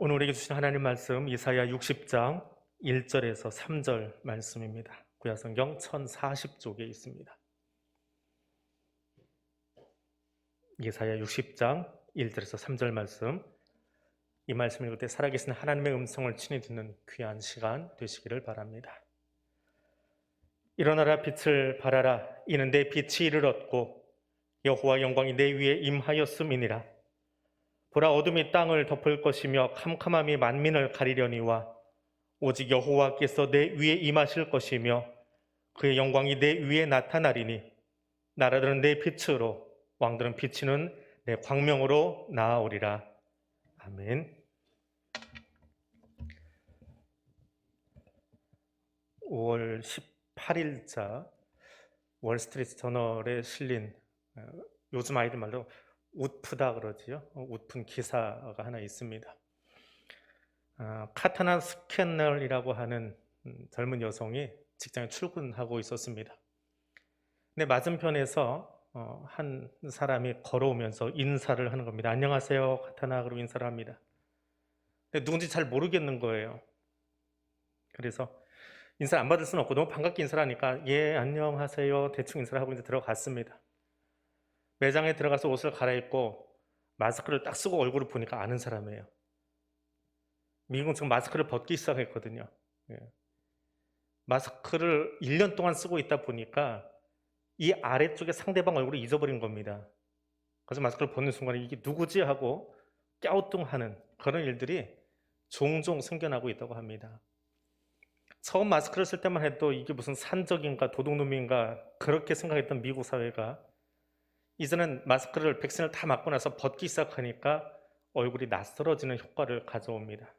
오늘 우리에게 주신 하나님 말씀 이사야 60장 1절에서 3절 말씀입니다. 구약성경 1040쪽에 있습니다. 이사야 60장 1절에서 3절 말씀, 이 말씀을 읽을 때 살아계신 하나님의 음성을 친히 듣는 귀한 시간 되시기를 바랍니다. 일어나라, 빛을 발하라. 이는 내 빛이 이르렀고 여호와 영광이 내 위에 임하였음이니라. 보라, 어둠이 땅을 덮을 것이며 캄캄함이 만민을 가리려니와 오직 여호와께서 내 위에 임하실 것이며 그의 영광이 내 위에 나타나리니 나라들은 내 빛으로, 왕들은 비치는 내 광명으로 나아오리라. 아멘. 5월 18일자 월스트리트 저널에 실린, 요즘 아이들 말로 웃프다 그러지요. 웃픈 기사가 하나 있습니다. 카타나 스캔널이라고 하는 젊은 여성이 직장에 출근하고 있었습니다. 근데 맞은편에서 한 사람이 걸어오면서 인사를 하는 겁니다. 안녕하세요, 카타나. 그러고 인사를 합니다. 근데 누군지 잘 모르겠는 거예요. 그래서 인사를 안 받을 수는 없고 너무 반갑게 인사를 하니까 예, 안녕하세요, 대충 인사를 하고 이제 들어갔습니다. 매장에 들어가서 옷을 갈아입고 마스크를 딱 쓰고 얼굴을 보니까 아는 사람이에요. 미국은 지금 마스크를 벗기 시작했거든요. 예. 마스크를 1년 동안 쓰고 있다 보니까 이 아래쪽에 상대방 얼굴을 잊어버린 겁니다. 그래서 마스크를 벗는 순간에 이게 누구지 하고 갸우뚱하는 그런 일들이 종종 생겨나고 있다고 합니다. 처음 마스크를 쓸 때만 해도 이게 무슨 산적인가 도둑놈인가 그렇게 생각했던 미국 사회가 이제는 마스크를 백신을 다 맞고 나서 벗기 시작하니까 얼굴이 낯설어지는 효과를 가져옵니다.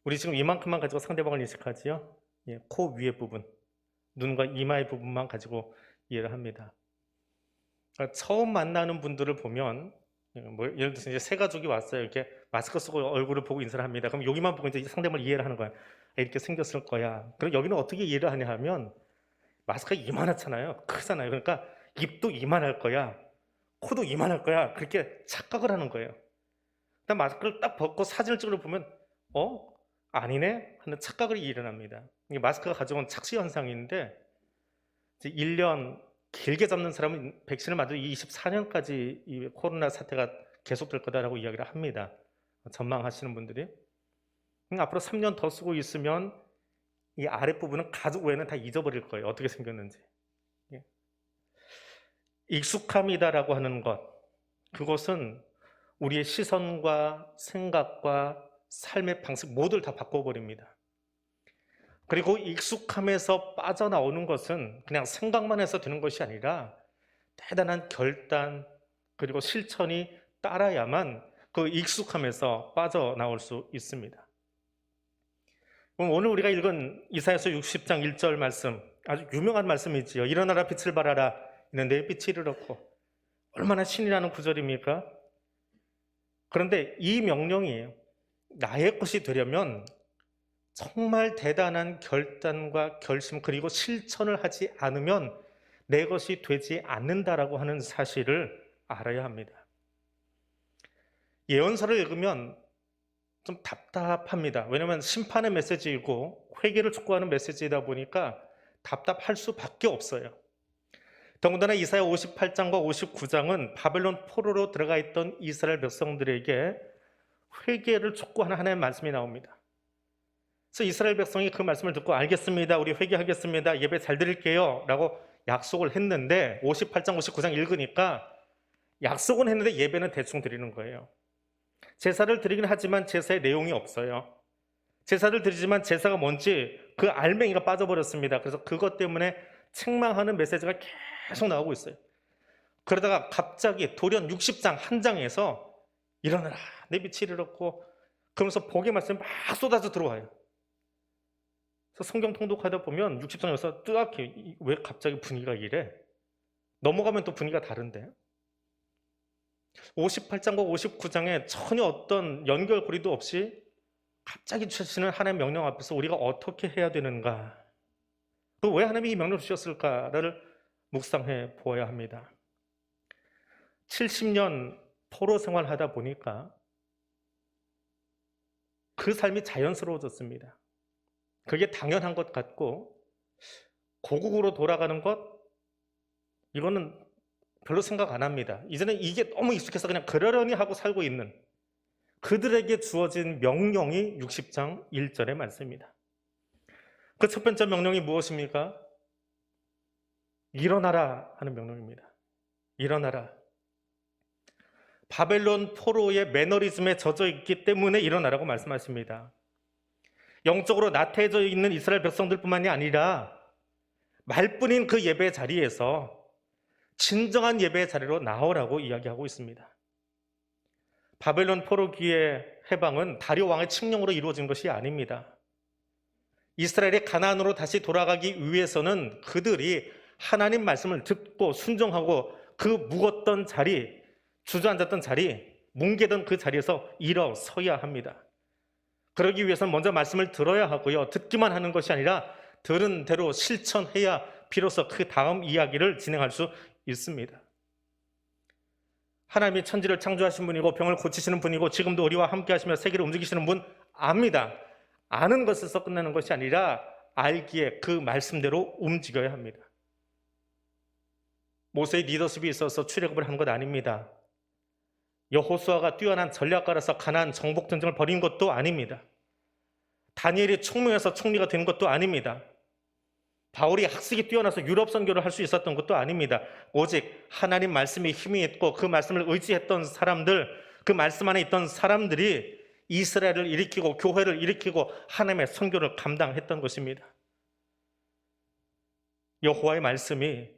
우리 지금 이만큼만 가지고 상대방을 인식하지요. 예, 코 위에 부분, 눈과 이마의 부분만 가지고 이해를 합니다. 그러니까 처음 만나는 분들을 보면, 예를 들어서 이제 새 가족이 왔어요. 이렇게 마스크 쓰고 얼굴을 보고 인사를 합니다. 그럼 여기만 보고 이제 상대방을 이해를 하는 거야. 이렇게 생겼을 거야. 그럼 여기는 어떻게 이해를 하냐 하면 마스크가 이만하잖아요. 크잖아요. 그러니까 입도 이만할 거야. 코도 이만할 거야. 그렇게 착각을 하는 거예요. 그다음 마스크를 딱 벗고 사진을 찍으려 보면 아니네? 하는 착각이 일어납니다. 이게 마스크가 가져온 착시 현상인데 1년 길게 잡는 사람은 백신을 맞아 24년까지 이 코로나 사태가 계속될 거다라고 이야기를 합니다. 전망하시는 분들이. 앞으로 3년 더 쓰고 있으면 이 아랫부분은 가족 외에는 다 잊어버릴 거예요. 어떻게 생겼는지. 익숙함이다라고 하는 것, 그것은 우리의 시선과 생각과 삶의 방식 모두를 다 바꿔버립니다. 그리고 익숙함에서 빠져나오는 것은 그냥 생각만 해서 되는 것이 아니라 대단한 결단 그리고 실천이 따라야만 그 익숙함에서 빠져나올 수 있습니다. 그럼 오늘 우리가 읽은 이사야서 60장 1절 말씀, 아주 유명한 말씀이지요. 일어나라, 빛을 발하라. 이는 내 빛이 이르렀고. 얼마나 신이라는 구절입니까? 그런데 이 명령이 나의 것이 되려면 정말 대단한 결단과 결심 그리고 실천을 하지 않으면 내 것이 되지 않는다라고 하는 사실을 알아야 합니다. 예언서를 읽으면 좀 답답합니다. 왜냐하면 심판의 메시지이고 회개를 촉구하는 메시지이다 보니까 답답할 수밖에 없어요. 더군다나 이사야 58장과 59장은 바벨론 포로로 들어가 있던 이스라엘 백성들에게 회개를 촉구하는 하나님의 말씀이 나옵니다. 그래서 이스라엘 백성이 그 말씀을 듣고 알겠습니다, 우리 회개하겠습니다, 예배 잘 드릴게요 라고 약속을 했는데 58장 59장 읽으니까 약속은 했는데 예배는 대충 드리는 거예요. 제사를 드리긴 하지만 제사의 내용이 없어요. 제사를 드리지만 제사가 뭔지 그 알맹이가 빠져버렸습니다. 그래서 그것 때문에 책망하는 메시지가 계속 나오고 있어요. 그러다가 갑자기 돌연 60장 한 장에서 일어나라, 내 빛이 이르렀고, 그러면서 복의 말씀이 막 쏟아져 들어와요. 그래서 성경 통독하다 보면 60장에서 뜨겁게 왜 갑자기 분위기가 이래? 넘어가면 또 분위기가 다른데 58장과 59장에 전혀 어떤 연결고리도 없이 갑자기 주시는 하나님의 명령 앞에서 우리가 어떻게 해야 되는가, 또 왜 하나님이 이 명령을 주셨을까를 묵상해 보아야 합니다. 70년 포로 생활하다 보니까 그 삶이 자연스러워졌습니다. 그게 당연한 것 같고 고국으로 돌아가는 것, 이거는 별로 생각 안 합니다. 이제는 이게 너무 익숙해서 그냥 그러려니 하고 살고 있는 그들에게 주어진 명령이 60장 1절의 말씀입니다. 그 첫 번째 명령이 무엇입니까? 일어나라 하는 명령입니다. 일어나라. 바벨론 포로의 매너리즘에 젖어 있기 때문에 일어나라고 말씀하십니다. 영적으로 나태해져 있는 이스라엘 백성들뿐만이 아니라 말뿐인 그 예배 자리에서 진정한 예배 자리로 나오라고 이야기하고 있습니다. 바벨론 포로기의 해방은 다리오 왕의 칙령으로 이루어진 것이 아닙니다. 이스라엘이 가나안으로 다시 돌아가기 위해서는 그들이 하나님 말씀을 듣고 순종하고 그 묵었던 자리, 주저앉았던 자리, 뭉개던 그 자리에서 일어서야 합니다. 그러기 위해서는 먼저 말씀을 들어야 하고요. 듣기만 하는 것이 아니라 들은 대로 실천해야 비로소 그 다음 이야기를 진행할 수 있습니다. 하나님이 천지를 창조하신 분이고 병을 고치시는 분이고 지금도 우리와 함께 하시며 세계를 움직이시는 분 압니다. 아는 것에서 끝나는 것이 아니라 알기에 그 말씀대로 움직여야 합니다. 모세의 리더십이 있어서 출애굽을 한 것 아닙니다. 여호수아가 뛰어난 전략가라서 가나안 정복 전쟁을 벌인 것도 아닙니다. 다니엘이 총명해서 총리가 된 것도 아닙니다. 바울이 학식이 뛰어나서 유럽 선교를 할 수 있었던 것도 아닙니다. 오직 하나님 말씀에 힘이 있고 그 말씀을 의지했던 사람들, 그 말씀 안에 있던 사람들이 이스라엘을 일으키고 교회를 일으키고 하나님의 선교를 감당했던 것입니다. 여호와의 말씀이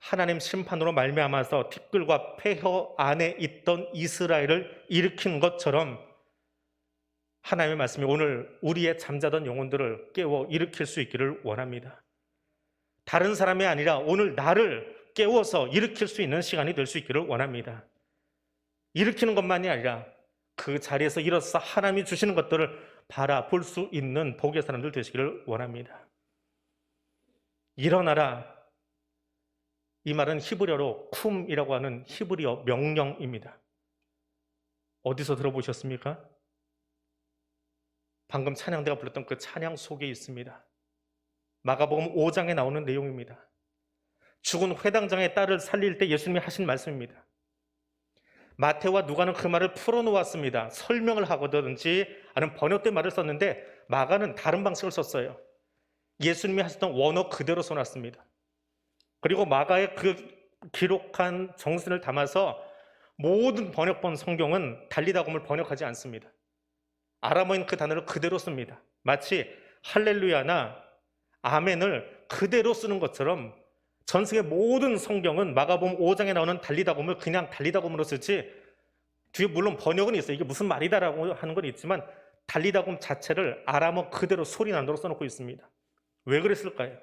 하나님 심판으로 말미암아서 티끌과 폐허 안에 있던 이스라엘을 일으킨 것처럼 하나님의 말씀이 오늘 우리의 잠자던 영혼들을 깨워 일으킬 수 있기를 원합니다. 다른 사람이 아니라 오늘 나를 깨워서 일으킬 수 있는 시간이 될 수 있기를 원합니다. 일으키는 것만이 아니라 그 자리에서 일어서 하나님이 주시는 것들을 바라볼 수 있는 복의 사람들 되시기를 원합니다. 일어나라. 이 말은 히브리어로 쿰이라고 하는 히브리어 명령입니다. 어디서 들어보셨습니까? 방금 찬양대가 불렀던 그 찬양 속에 있습니다. 마가복음 5장에 나오는 내용입니다. 죽은 회당장의 딸을 살릴 때 예수님이 하신 말씀입니다. 마태와 누가는 그 말을 풀어놓았습니다. 설명을 하거든지 아니면 번역된 말을 썼는데 마가는 다른 방식을 썼어요. 예수님이 하셨던 원어 그대로 써놨습니다. 그리고 마가의 그 기록한 정신을 담아서 모든 번역본 성경은 달리다곰을 번역하지 않습니다. 아람어인 그 단어를 그대로 씁니다. 마치 할렐루야나 아멘을 그대로 쓰는 것처럼 전승의 모든 성경은 마가복음 5장에 나오는 달리다곰을 그냥 달리다곰으로 쓰지, 뒤에 물론 번역은 있어요. 이게 무슨 말이다라고 하는 건 있지만 달리다곰 자체를 아람어 그대로 소리 나도록 써놓고 있습니다. 왜 그랬을까요?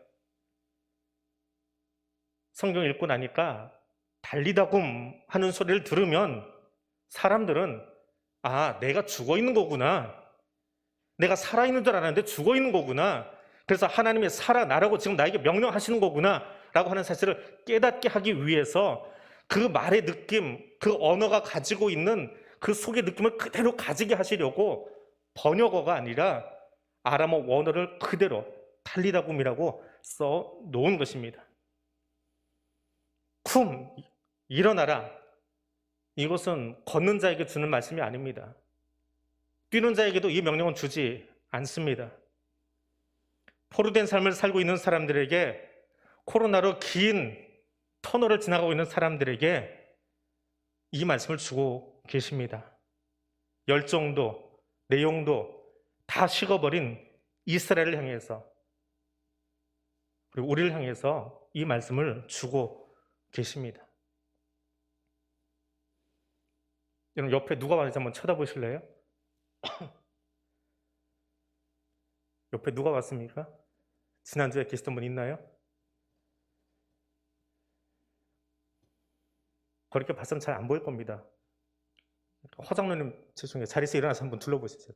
성경 읽고 나니까 달리다곰 하는 소리를 들으면 사람들은 내가 죽어 있는 거구나. 내가 살아있는 줄 알았는데 죽어 있는 거구나. 그래서 하나님이 살아나라고 지금 나에게 명령하시는 거구나 라고 하는 사실을 깨닫게 하기 위해서 그 말의 느낌, 그 언어가 가지고 있는 그 속의 느낌을 그대로 가지게 하시려고 번역어가 아니라 아람어 원어를 그대로 달리다곰이라고 써 놓은 것입니다. 쿰, 일어나라. 이것은 걷는 자에게 주는 말씀이 아닙니다. 뛰는 자에게도 이 명령은 주지 않습니다. 포로된 삶을 살고 있는 사람들에게, 코로나로 긴 터널을 지나가고 있는 사람들에게 이 말씀을 주고 계십니다. 열정도 내용도 다 식어버린 이스라엘을 향해서, 그리고 우리를 향해서 이 말씀을 주고 계십니다. 여러분 옆에 누가 왔는지 한번 쳐다보실래요? 옆에 누가 왔습니까? 지난주에 계시던 분 있나요? 그렇게 봐서는 잘 안 보일 겁니다. 화장로님 죄송해요. 자리에서 일어나서 한번 둘러보시죠.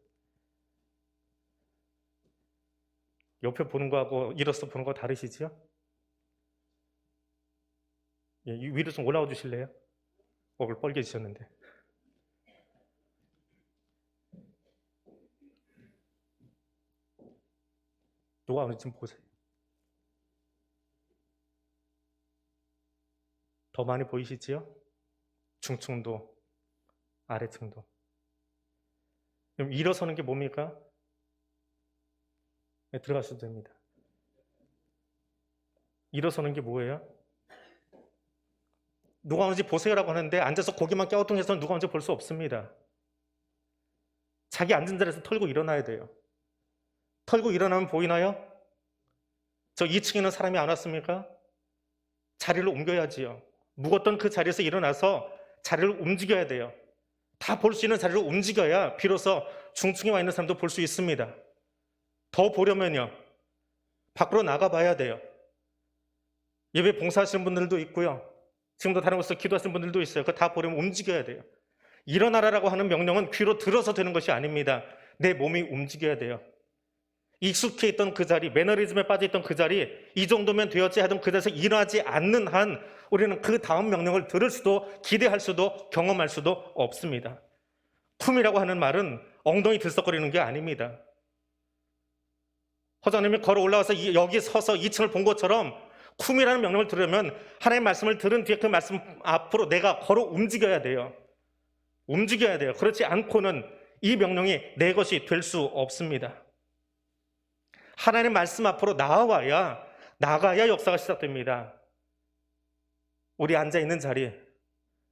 옆에 보는 거하고 일어서 보는 거 다르시죠? 위로 좀 올라와 주실래요? 얼굴 빨개지셨는데. 누가 오는지 좀 보세요. 더 많이 보이시지요? 중층도, 아래층도. 그럼 일어서는 게 뭡니까? 네, 들어가셔도 됩니다. 일어서는 게 뭐예요? 누가 오는지 보세요라고 하는데 앉아서 고개만 갸우뚱해서 누가 오는지 볼 수 없습니다. 자기 앉은 자리에서 털고 일어나야 돼요. 털고 일어나면 보이나요? 저 2층에는 사람이 안 왔습니까? 자리를 옮겨야지요. 묵었던 그 자리에서 일어나서 자리를 움직여야 돼요. 다 볼 수 있는 자리를 움직여야 비로소 중층에 와 있는 사람도 볼 수 있습니다. 더 보려면요, 밖으로 나가봐야 돼요. 예배 봉사하시는 분들도 있고요. 지금도 다른 곳에서 기도하시는 분들도 있어요. 그거 다 보려면 움직여야 돼요. 일어나라라고 하는 명령은 귀로 들어서 되는 것이 아닙니다. 내 몸이 움직여야 돼요. 익숙해 있던 그 자리, 매너리즘에 빠져있던 그 자리, 이 정도면 되었지 하던 그 자리에서 일어나지 않는 한 우리는 그 다음 명령을 들을 수도 기대할 수도 경험할 수도 없습니다. 쿰이라고 하는 말은 엉덩이 들썩거리는 게 아닙니다. 허자님이 걸어 올라와서 여기 서서 2층을 본 것처럼 쿰이라는 명령을 들으면 하나님의 말씀을 들은 뒤에 그 말씀 앞으로 내가 걸어 움직여야 돼요. 움직여야 돼요. 그렇지 않고는 이 명령이 내 것이 될 수 없습니다. 하나님의 말씀 앞으로 나가야 역사가 시작됩니다. 우리 앉아있는 자리,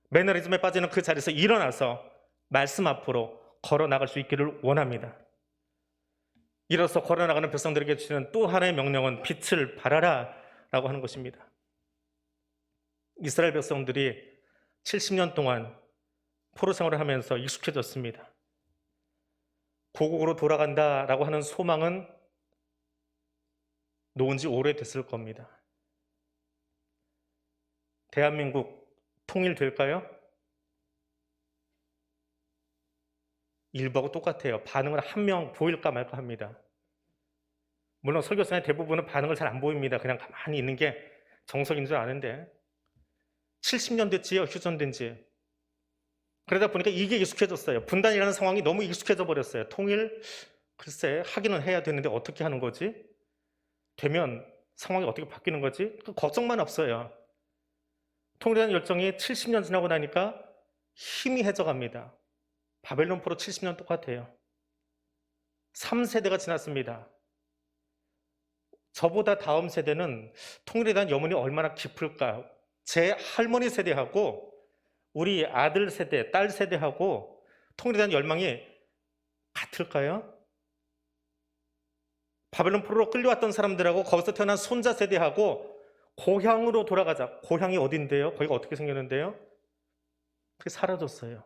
매너리즘에 빠지는 그 자리에서 일어나서 말씀 앞으로 걸어 나갈 수 있기를 원합니다. 이로써 걸어 나가는 백성들에게 주시는 또 하나의 명령은 빛을 발하라 라고 하는 것입니다. 이스라엘 백성들이 70년 동안 포로 생활을 하면서 익숙해졌습니다. 고국으로 돌아간다라고 하는 소망은 놓은 지 오래됐을 겁니다. 대한민국 통일될까요? 일부하고 똑같아요. 반응을 한 명 보일까 말까 합니다. 물론 설교사의 대부분은 반응을 잘 안 보입니다. 그냥 가만히 있는 게 정석인 줄 아는데 70년 됐지요, 휴전된 지. 그러다 보니까 이게 익숙해졌어요. 분단이라는 상황이 너무 익숙해져 버렸어요. 통일, 글쎄 하기는 해야 되는데 어떻게 하는 거지? 되면 상황이 어떻게 바뀌는 거지? 그 걱정만 없어요. 통일이라는 열정이 70년 지나고 나니까 희미해져 갑니다. 바벨론 포로 70년 똑같아요. 3세대가 지났습니다. 저보다 다음 세대는 통일에 대한 염원이 얼마나 깊을까? 제 할머니 세대하고 우리 아들 세대, 딸 세대하고 통일에 대한 열망이 같을까요? 바벨론 포로로 끌려왔던 사람들하고 거기서 태어난 손자 세대하고 고향으로 돌아가자. 고향이 어딘데요? 거기가 어떻게 생겼는데요? 그게 사라졌어요.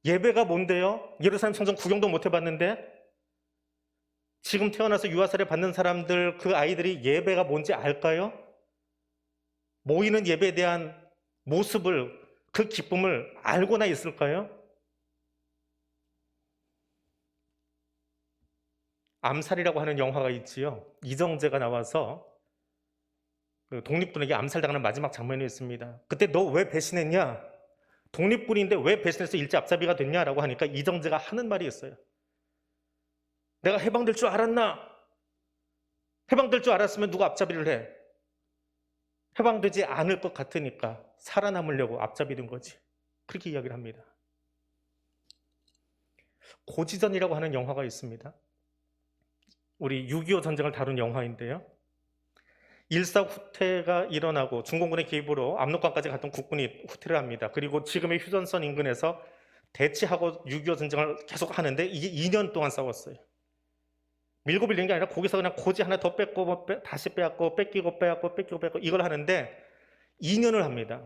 예배가 뭔데요? 예루살렘 성전 구경도 못 해봤는데 지금 태어나서 유아세례 받는 사람들 그 아이들이 예배가 뭔지 알까요? 모이는 예배에 대한 모습을 그 기쁨을 알고나 있을까요? 암살이라고 하는 영화가 있지요. 이정재가 나와서 독립군에게 암살당하는 마지막 장면이 있습니다. 그때 너 왜 배신했냐? 독립군인데 왜 배신해서 일제 앞잡이가 됐냐라고 하니까 이정재가 하는 말이 있어요. 내가 해방될 줄 알았나? 해방될 줄 알았으면 누가 앞잡이를 해? 해방되지 않을 것 같으니까 살아남으려고 앞잡이 된 거지. 그렇게 이야기를 합니다. 고지전이라고 하는 영화가 있습니다. 우리 6.25 전쟁을 다룬 영화인데요. 일사후퇴가 일어나고 중공군의 개입으로 압록강까지 갔던 국군이 후퇴를 합니다. 그리고 지금의 휴전선 인근에서 대치하고 6.25 전쟁을 계속 하는데 이게 2년 동안 싸웠어요. 밀고 빌리는 게 아니라 거기서 그냥 고지 하나 더 뺏고 다시 빼앗고 뺏기고 이걸 하는데 2년을 합니다.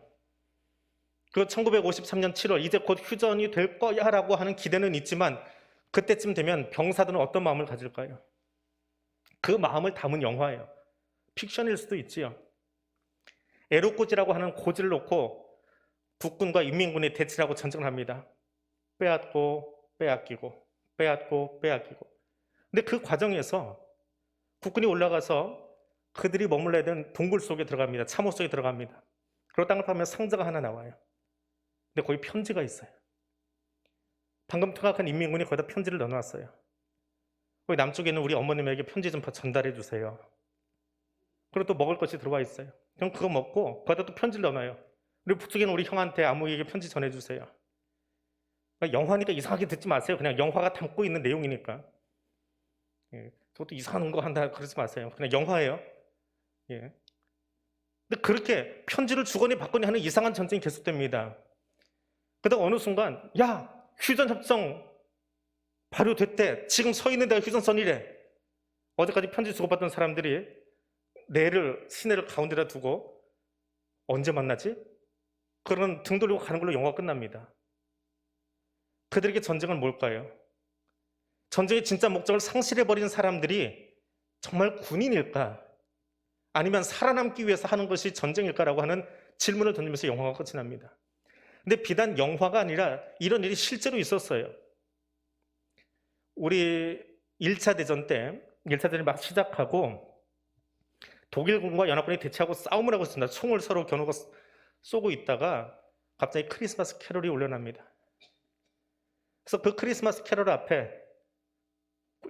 그 1953년 7월 이제 곧 휴전이 될 거야 라고 하는 기대는 있지만 그때쯤 되면 병사들은 어떤 마음을 가질까요? 그 마음을 담은 영화예요. 픽션일 수도 있지요. 에로꼬지라고 하는 고지를 놓고 국군과 인민군이 대치를 하고 전쟁을 합니다. 빼앗고 빼앗기고 빼앗고 빼앗기고. 근데 그 과정에서 국군이 올라가서 그들이 머물러야 되는 동굴 속에 들어갑니다. 참호 속에 들어갑니다. 그리고 땅을 파면 상자가 하나 나와요. 근데 거기 편지가 있어요. 방금 퇴각한 인민군이 거기다 편지를 넣어놨어요. 거기 남쪽에 있는 우리 어머님에게 편지 좀 전달해 주세요. 그리고 또 먹을 것이 들어와 있어요. 그럼 그거 먹고 거기다 또 편지를 넣어놔요. 그리고 북쪽에 있는 우리 형한테 아무에게 편지 전해주세요. 그러니까 영화니까 이상하게 듣지 마세요. 그냥 영화가 담고 있는 내용이니까. 예, 저것도 이상한 거 한다 그러지 마세요. 그냥 영화예요. 예. 근데 그렇게 편지를 주거니 받거니 하는 이상한 전쟁이 계속됩니다. 그러다가 어느 순간 야, 휴전협정 발효됐대. 지금 서 있는 데가 휴전선이래. 어제까지 편지 주고받던 사람들이 내를 시내를 가운데다 두고 언제 만나지? 그런 등 돌리고 가는 걸로 영화가 끝납니다. 그들에게 전쟁은 뭘까요? 전쟁의 진짜 목적을 상실해버린 사람들이 정말 군인일까? 아니면 살아남기 위해서 하는 것이 전쟁일까라고 하는 질문을 던지면서 영화가 끝이 납니다. 근데 비단 영화가 아니라 이런 일이 실제로 있었어요. 우리 1차 대전 때 1차 대전이 막 시작하고 독일군과 연합군이 대치하고 싸움을 하고 있습니다. 총을 서로 겨누고 쏘고 있다가 갑자기 크리스마스 캐롤이 울려납니다. 그래서 그 크리스마스 캐롤 앞에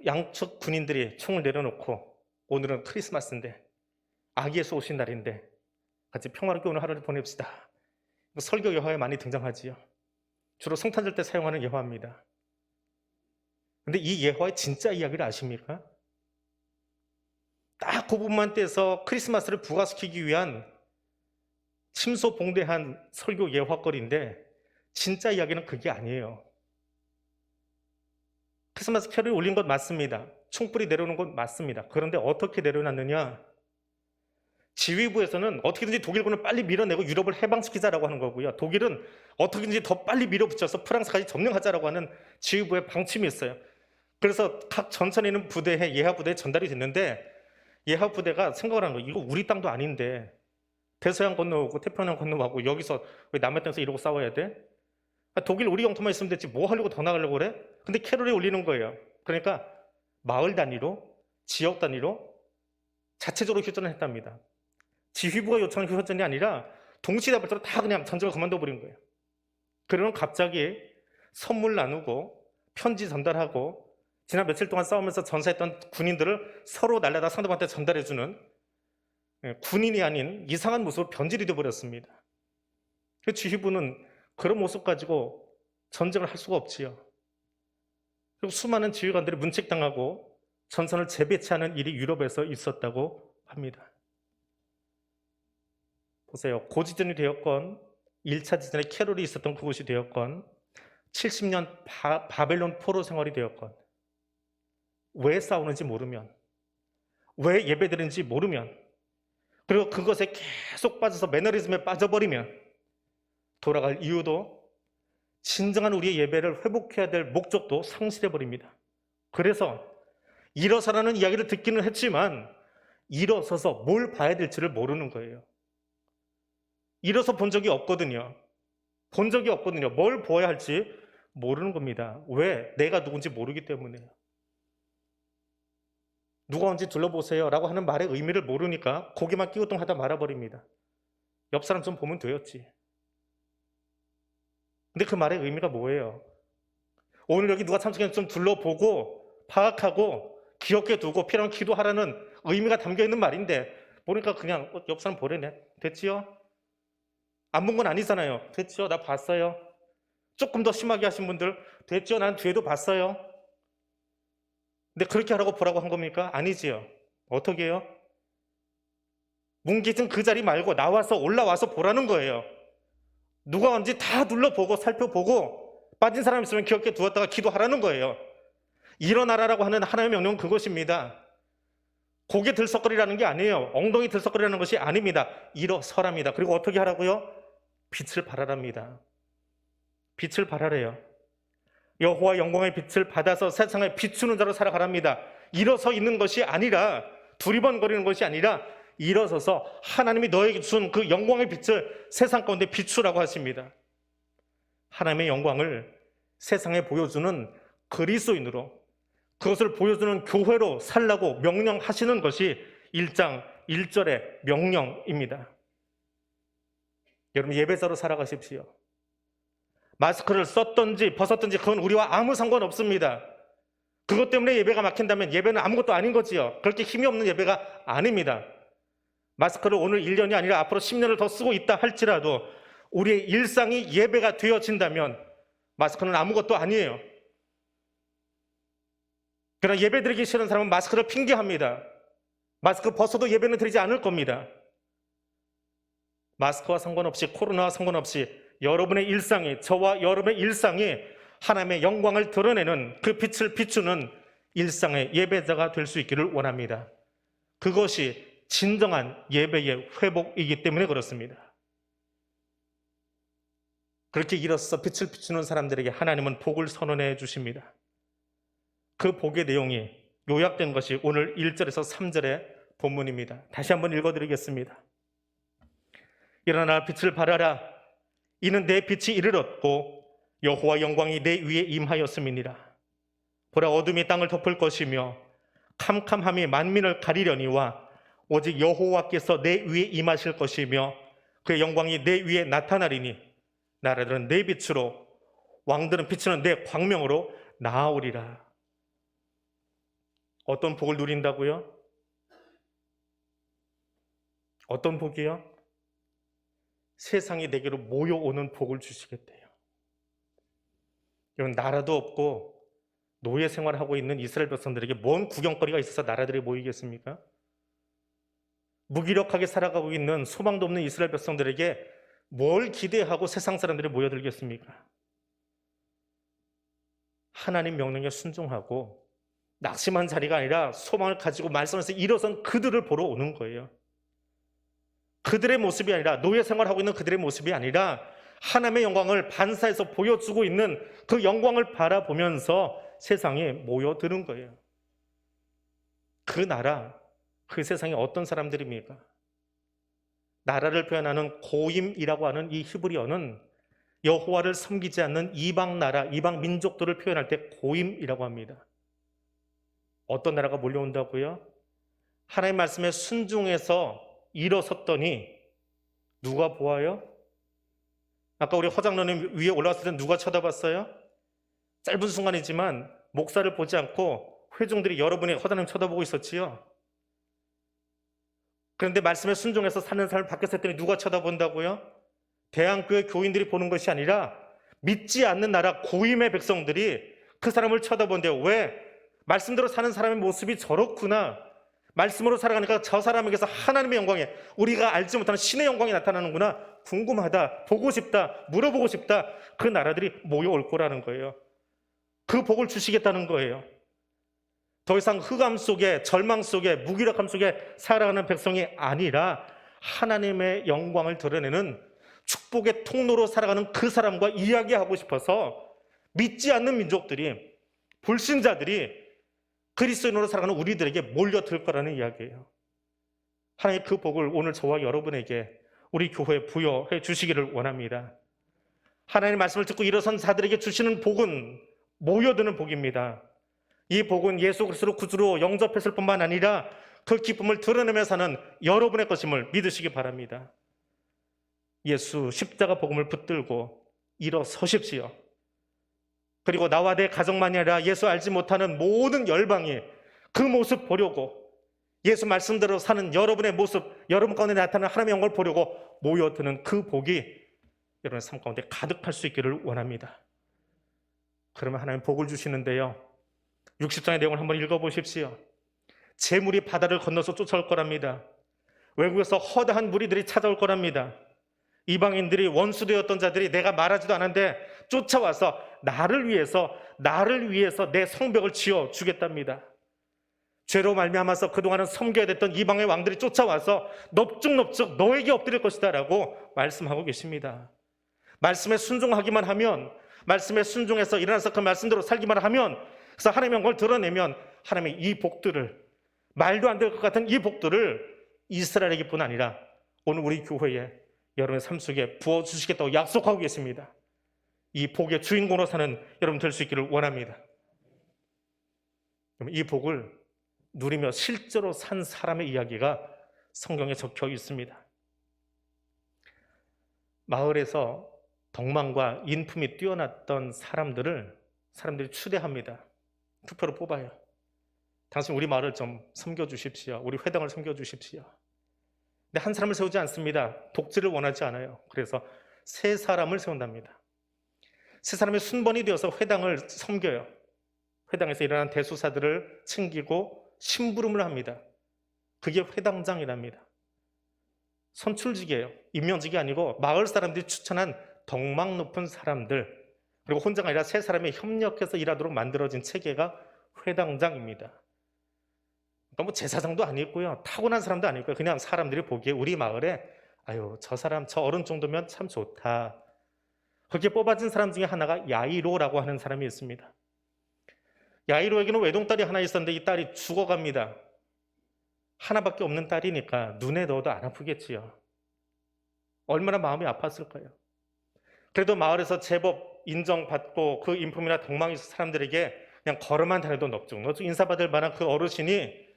양측 군인들이 총을 내려놓고 오늘은 크리스마스인데 아기 예수 오신 날인데 같이 평화롭게 오늘 하루를 보냅시다. 설교 예화에 많이 등장하지요. 주로 성탄절 때 사용하는 예화입니다. 근데 이 예화의 진짜 이야기를 아십니까? 딱 그 부분만 떼서 크리스마스를 부각시키기 위한 침소봉대한 설교 예화거리인데 진짜 이야기는 그게 아니에요. 크리스마스 캐롤이 울린 것 맞습니다. 총불이 내려오는 것 맞습니다. 그런데 어떻게 내려놨느냐? 지휘부에서는 어떻게든지 독일군을 빨리 밀어내고 유럽을 해방시키자라고 하는 거고요. 독일은 어떻게든지 더 빨리 밀어붙여서 프랑스까지 점령하자라고 하는 지휘부의 방침이 있어요. 그래서 각 전선에 있는 부대에 예하 부대에 전달이 됐는데 예하 부대가 생각을 하는 거예요. 이거 우리 땅도 아닌데 대서양 건너오고 태평양 건너오고 여기서 왜 남의 땅에서 이러고 싸워야 돼? 독일 우리 영토만 있으면 됐지 뭐 하려고 더 나가려고 그래? 근데 캐롤이 울리는 거예요. 그러니까 마을 단위로 지역 단위로 자체적으로 휴전을 했답니다. 지휘부가 요청한 휴전이 아니라 동시다발적으로 다 그냥 전쟁을 그만둬버린 거예요. 그러면 갑자기 선물 나누고 편지 전달하고 지난 며칠 동안 싸우면서 전사했던 군인들을 서로 날라다 상대방한테 전달해주는 군인이 아닌 이상한 모습으로 변질이 되어버렸습니다. 지휘부는 그런 모습 가지고 전쟁을 할 수가 없지요. 그리고 수많은 지휘관들이 문책당하고 전선을 재배치하는 일이 유럽에서 있었다고 합니다. 보세요. 고지전이 되었건 1차 지전에 캐롤이 있었던 그곳이 되었건 70년 바벨론 포로 생활이 되었건 왜 싸우는지 모르면 왜 예배드리는지 모르면 그리고 그것에 계속 빠져서 매너리즘에 빠져버리면 돌아갈 이유도 진정한 우리의 예배를 회복해야 될 목적도 상실해버립니다. 그래서 일어서라는 이야기를 듣기는 했지만 일어서서 뭘 봐야 될지를 모르는 거예요. 일어서 본 적이 없거든요. 본 적이 없거든요. 뭘 보아야 할지 모르는 겁니다. 왜? 내가 누군지 모르기 때문에요. 누가 온지 둘러보세요 라고 하는 말의 의미를 모르니까 고개만 끼우뚱하다 말아버립니다. 옆 사람 좀 보면 되었지. 근데 그 말의 의미가 뭐예요? 오늘 여기 누가 참석했는지 좀 둘러보고 파악하고 기억해 두고 필요한 기도하라는 의미가 담겨있는 말인데 보니까 그냥 옆 사람 보래네. 됐지요? 안 본 건 아니잖아요. 됐죠? 나 봤어요. 조금 더 심하게 하신 분들 됐죠? 난 뒤에도 봤어요. 근데 그렇게 하라고 보라고 한 겁니까? 아니지요. 어떻게 해요? 뭉개진 그 자리 말고 나와서 올라와서 보라는 거예요. 누가 온지 다 눌러보고 살펴보고 빠진 사람 있으면 기억해 두었다가 기도하라는 거예요. 일어나라라고 하는 하나님의 명령은 그것입니다. 고개 들썩거리라는 게 아니에요. 엉덩이 들썩거리라는 것이 아닙니다. 일어서랍니다. 그리고 어떻게 하라고요? 빛을 발하랍니다. 빛을 발하래요. 여호와 영광의 빛을 받아서 세상에 비추는 자로 살아가랍니다. 일어서 있는 것이 아니라 두리번거리는 것이 아니라 일어서서 하나님이 너에게 준 그 영광의 빛을 세상 가운데 비추라고 하십니다. 하나님의 영광을 세상에 보여주는 그리스도인으로 그것을 보여주는 교회로 살라고 명령하시는 것이 1장 1절의 명령입니다. 여러분 예배자로 살아가십시오. 마스크를 썼든지 벗었든지 그건 우리와 아무 상관없습니다. 그것 때문에 예배가 막힌다면 예배는 아무것도 아닌 거지요. 그렇게 힘이 없는 예배가 아닙니다. 마스크를 오늘 1년이 아니라 앞으로 10년을 더 쓰고 있다 할지라도 우리의 일상이 예배가 되어진다면 마스크는 아무것도 아니에요. 그러나 예배 드리기 싫은 사람은 마스크를 핑계합니다. 마스크 벗어도 예배는 드리지 않을 겁니다. 마스크와 상관없이, 코로나와 상관없이 여러분의 일상이, 저와 여러분의 일상이 하나님의 영광을 드러내는 그 빛을 비추는 일상의 예배자가 될 수 있기를 원합니다. 그것이 진정한 예배의 회복이기 때문에 그렇습니다. 그렇게 일어서 빛을 비추는 사람들에게 하나님은 복을 선언해 주십니다. 그 복의 내용이 요약된 것이 오늘 1절에서 3절의 본문입니다. 다시 한번 읽어드리겠습니다. 일어나 빛을 발하라. 이는 내 빛이 이르렀고 여호와 영광이 내 위에 임하였음이니라. 보라, 어둠이 땅을 덮을 것이며 캄캄함이 만민을 가리려니와 오직 여호와께서 내 위에 임하실 것이며 그의 영광이 내 위에 나타나리니 나라들은 내 빛으로, 왕들은 비추는 내 광명으로 나아오리라. 어떤 복을 누린다고요? 어떤 복이요? 세상이 내게로 모여오는 복을 주시겠대요. 이건 나라도 없고 노예 생활하고 있는 이스라엘 백성들에게 뭔 구경거리가 있어서 나라들이 모이겠습니까? 무기력하게 살아가고 있는 소망도 없는 이스라엘 백성들에게 뭘 기대하고 세상 사람들이 모여들겠습니까? 하나님 명령에 순종하고 낙심한 자리가 아니라 소망을 가지고 말씀에서 일어선 그들을 보러 오는 거예요. 그들의 모습이 아니라, 노예 생활하고 있는 그들의 모습이 아니라 하나님의 영광을 반사해서 보여주고 있는 그 영광을 바라보면서 세상에 모여드는 거예요. 그 나라, 그 세상에 어떤 사람들입니까? 나라를 표현하는 고임이라고 하는 이 히브리어는 여호와를 섬기지 않는 이방 나라, 이방 민족들을 표현할 때 고임이라고 합니다. 어떤 나라가 몰려온다고요? 하나님 말씀에 순종해서 일어섰더니 누가 보아요? 아까 우리 허장로님 위에 올라왔을 때 누가 쳐다봤어요? 짧은 순간이지만 목사를 보지 않고 회중들이 여러분이 허장님 쳐다보고 있었지요. 그런데 말씀에 순종해서 사는 삶을 바뀌었을 때 누가 쳐다본다고요? 대한교회 교인들이 보는 것이 아니라 믿지 않는 나라 고임의 백성들이 그 사람을 쳐다본대요. 왜? 말씀대로 사는 사람의 모습이 저렇구나. 말씀으로 살아가니까 저 사람에게서 하나님의 영광이, 우리가 알지 못하는 신의 영광이 나타나는구나. 궁금하다, 보고 싶다, 물어보고 싶다. 그 나라들이 모여올 거라는 거예요. 그 복을 주시겠다는 거예요. 더 이상 흑암 속에, 절망 속에, 무기력함 속에 살아가는 백성이 아니라 하나님의 영광을 드러내는 축복의 통로로 살아가는 그 사람과 이야기하고 싶어서 믿지 않는 민족들이, 불신자들이 그리스도인으로 살아가는 우리들에게 몰려들 거라는 이야기예요. 하나님 그 복을 오늘 저와 여러분에게, 우리 교회에 부여해 주시기를 원합니다. 하나님의 말씀을 듣고 일어선 자들에게 주시는 복은 모여드는 복입니다. 이 복은 예수 그리스도를 구주로 영접했을 뿐만 아니라 그 기쁨을 드러내며 사는 여러분의 것임을 믿으시기 바랍니다. 예수 십자가 복음을 붙들고 일어서십시오. 그리고 나와 내 가정만이 아니라 예수 알지 못하는 모든 열방이 그 모습 보려고, 예수 말씀대로 사는 여러분의 모습, 여러분 가운데 나타나는 하나님의 영광을 보려고 모여드는 그 복이 여러분의 삶 가운데 가득할 수 있기를 원합니다. 그러면 하나님 복을 주시는데요, 60장의 내용을 한번 읽어보십시오. 재물이 바다를 건너서 쫓아올 거랍니다. 외국에서 허다한 무리들이 찾아올 거랍니다. 이방인들이, 원수되었던 자들이 내가 말하지도 않았는데 쫓아와서 나를 위해서 내 성벽을 지어 주겠답니다. 죄로 말미암아서 그동안은 섬겨야 됐던 이방의 왕들이 쫓아와서 넙죽넙죽 너에게 엎드릴 것이다 라고 말씀하고 계십니다. 말씀에 순종하기만 하면, 말씀에 순종해서 일어나서 그 말씀대로 살기만 하면, 그래서 하나님의 영광을 드러내면 하나님의 이 복들을, 말도 안 될 것 같은 이 복들을 이스라엘에게 뿐 아니라 오늘 우리 교회에, 여러분의 삶 속에 부어주시겠다고 약속하고 계십니다. 이 복의 주인공으로 사는 여러분 될 수 있기를 원합니다. 이 복을 누리며 실제로 산 사람의 이야기가 성경에 적혀 있습니다. 마을에서 덕망과 인품이 뛰어났던 사람들이 추대합니다. 투표로 뽑아요. 당신 우리 마을을 좀 섬겨주십시오. 우리 회당을 섬겨주십시오. 근데 한 사람을 세우지 않습니다. 독재를 원하지 않아요. 그래서 세 사람을 세운답니다. 세 사람이 순번이 되어서 회당을 섬겨요. 회당에서 일어난 대수사들을 챙기고 심부름을 합니다. 그게 회당장이랍니다. 선출직이에요. 임명직이 아니고 마을 사람들이 추천한 덕망 높은 사람들, 그리고 혼자가 아니라 세 사람이 협력해서 일하도록 만들어진 체계가 회당장입니다. 그러니까 뭐 제사장도 아니고요, 타고난 사람도 아니고요, 그냥 사람들이 보기에 우리 마을에 아유 저 사람 저 어른 정도면 참 좋다. 그렇게 뽑아진 사람 중에 하나가 야이로라고 하는 사람이 있습니다. 야이로에게는 외동딸이 하나 있었는데 이 딸이 죽어갑니다. 하나밖에 없는 딸이니까 눈에 넣어도 안 아프겠지요. 얼마나 마음이 아팠을까요? 그래도 마을에서 제법 인정받고 그 인품이나 덕망이 있는 사람들에게 그냥 걸어만 다녀도 넙죽 인사받을 만한 그 어르신이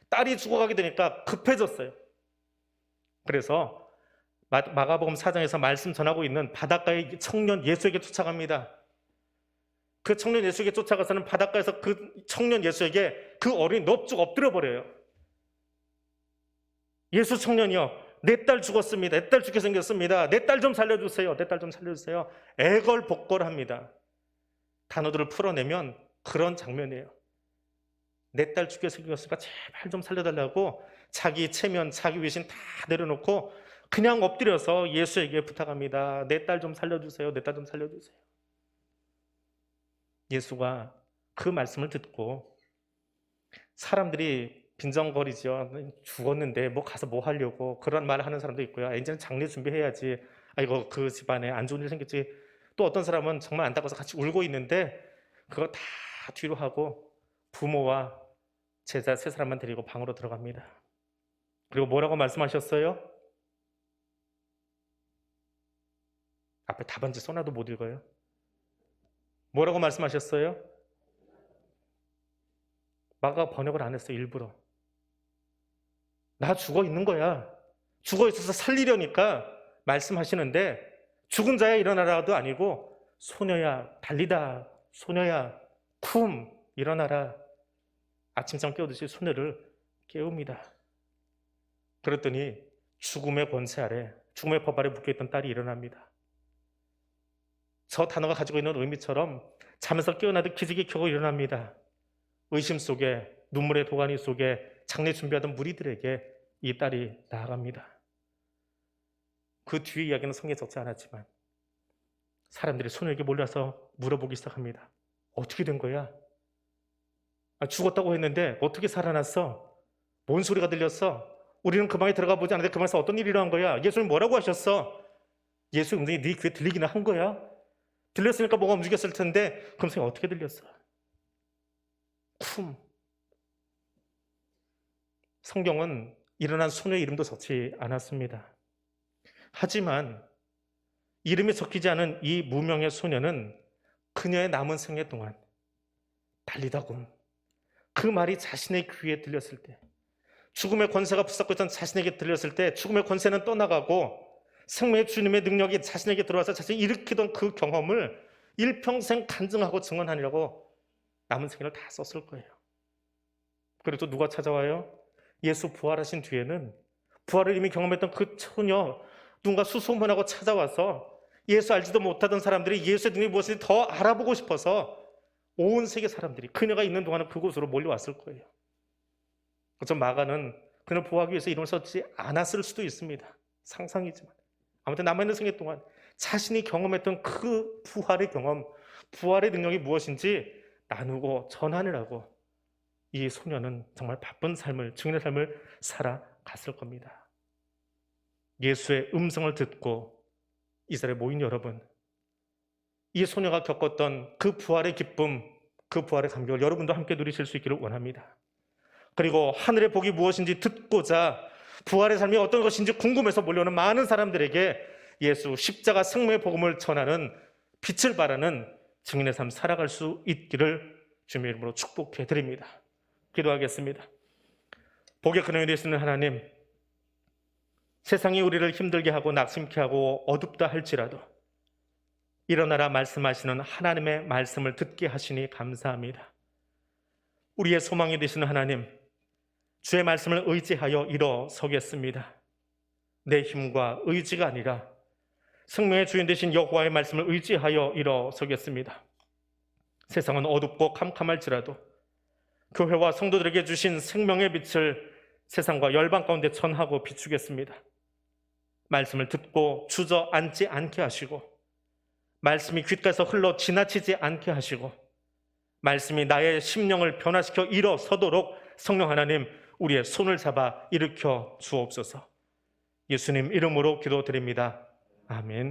딸이 죽어가게 되니까 급해졌어요. 그래서 마가복음 4장에서 말씀 전하고 있는 바닷가의 청년 예수에게 쫓아갑니다. 그 청년 예수에게 쫓아가서는 바닷가에서 그 청년 예수에게 그 어른이 넙죽 엎드려 버려요. 예수 청년이요, 내 딸 죽었습니다. 내 딸 죽게 생겼습니다. 내 딸 좀 살려주세요. 내 딸 좀 살려주세요. 애걸복걸합니다. 단어들을 풀어내면 그런 장면이에요. 내 딸 죽게 생겼으니까 제발 좀 살려달라고 자기 체면, 자기 위신 다 내려놓고 그냥 엎드려서 예수에게 부탁합니다. 내 딸 좀 살려주세요. 내 딸 좀 살려주세요. 예수가 그 말씀을 듣고 사람들이 빈정거리죠. 죽었는데 뭐 가서 뭐 하려고 그런 말을 하는 사람도 있고요. 이제는 장례 준비해야지. 아이고 그 집안에 안 좋은 일 생겼지. 또 어떤 사람은 정말 안타까워서 같이 울고 있는데 그거 다 뒤로 하고 부모와 제자 세 사람만 데리고 방으로 들어갑니다. 그리고 뭐라고 말씀하셨어요? 앞에 답안지 써놔도 못 읽어요. 뭐라고 말씀하셨어요? 마가 번역을 안 했어요. 일부러. 나 죽어 있는 거야. 죽어 있어서 살리려니까 말씀하시는데 죽은 자야 일어나라도 아니고 소녀야 달리다, 소녀야 쿰 일어나라. 아침잠 깨우듯이 소녀를 깨웁니다. 그랬더니 죽음의 권세 아래, 죽음의 법 아래 묶여있던 딸이 일어납니다. 저 단어가 가지고 있는 의미처럼 잠에서 깨어나듯 기지개 켜고 일어납니다. 의심 속에, 눈물의 도가니 속에 장례 준비하던 무리들에게 이 딸이 나아갑니다. 그 뒤의 이야기는 성경에 적지 않았지만 사람들이 소녀에게 몰려서 물어보기 시작합니다. 어떻게 된 거야? 죽었다고 했는데 어떻게 살아났어? 뭔 소리가 들렸어? 우리는 그 방에 들어가 보지 않았는데 그 방에서 어떤 일이 일어난 거야? 예수님 뭐라고 하셨어? 예수 음성이 네 귀에 들리기는 한 거야? 들렸으니까 뭐가 움직였을 텐데 그 음성이 어떻게 들렸어? 쿰. 성경은 일어난 소녀의 이름도 적지 않았습니다. 하지만 이름이 적히지 않은 이 무명의 소녀는 그녀의 남은 생애 동안 달리다군, 그 말이 자신의 귀에 들렸을 때, 죽음의 권세가 붙잡고 있던 자신에게 들렸을 때 죽음의 권세는 떠나가고 생명의 주님의 능력이 자신에게 들어와서 자신이 일으키던 그 경험을 일평생 간증하고 증언하느라고 남은 생애를 다 썼을 거예요. 그리고 또 누가 찾아와요? 예수 부활하신 뒤에는 부활을 이미 경험했던 그 처녀, 누군가 수소문하고 찾아와서 예수 알지도 못하던 사람들이 예수의 능력이 무엇인지 더 알아보고 싶어서 온 세계 사람들이 그녀가 있는 동안은 그곳으로 몰려왔을 거예요. 저 마가는 그녀를 보호하기 위해서 이름을 썼지 않았을 수도 있습니다. 상상이지만 아무튼 남아있는 생애 동안 자신이 경험했던 그 부활의 경험, 부활의 능력이 무엇인지 나누고 전하느라고 이 소녀는 정말 바쁜 삶을, 증인의 삶을 살아갔을 겁니다. 예수의 음성을 듣고 이 자리에 모인 여러분, 이 소녀가 겪었던 그 부활의 기쁨, 그 부활의 감격을 여러분도 함께 누리실 수 있기를 원합니다. 그리고 하늘의 복이 무엇인지 듣고자 부활의 삶이 어떤 것인지 궁금해서 몰려오는 많은 사람들에게 예수 십자가 생명의 복음을 전하는 빛을 발하는 증인의 삶 살아갈 수 있기를 주님의 이름으로 축복해 드립니다. 기도하겠습니다. 복의 근원이 되시는 하나님, 세상이 우리를 힘들게 하고 낙심케 하고 어둡다 할지라도 일어나라 말씀하시는 하나님의 말씀을 듣게 하시니 감사합니다. 우리의 소망이 되시는 하나님, 주의 말씀을 의지하여 일어서겠습니다. 내 힘과 의지가 아니라 생명의 주인 되신 여호와의 말씀을 의지하여 일어서겠습니다. 세상은 어둡고 캄캄할지라도 교회와 성도들에게 주신 생명의 빛을 세상과 열방 가운데 전하고 비추겠습니다. 말씀을 듣고 주저앉지 않게 하시고, 말씀이 귓가에서 흘러 지나치지 않게 하시고, 말씀이 나의 심령을 변화시켜 일어서도록 성령 하나님, 우리의 손을 잡아 일으켜 주옵소서. 예수님 이름으로 기도드립니다. 아멘.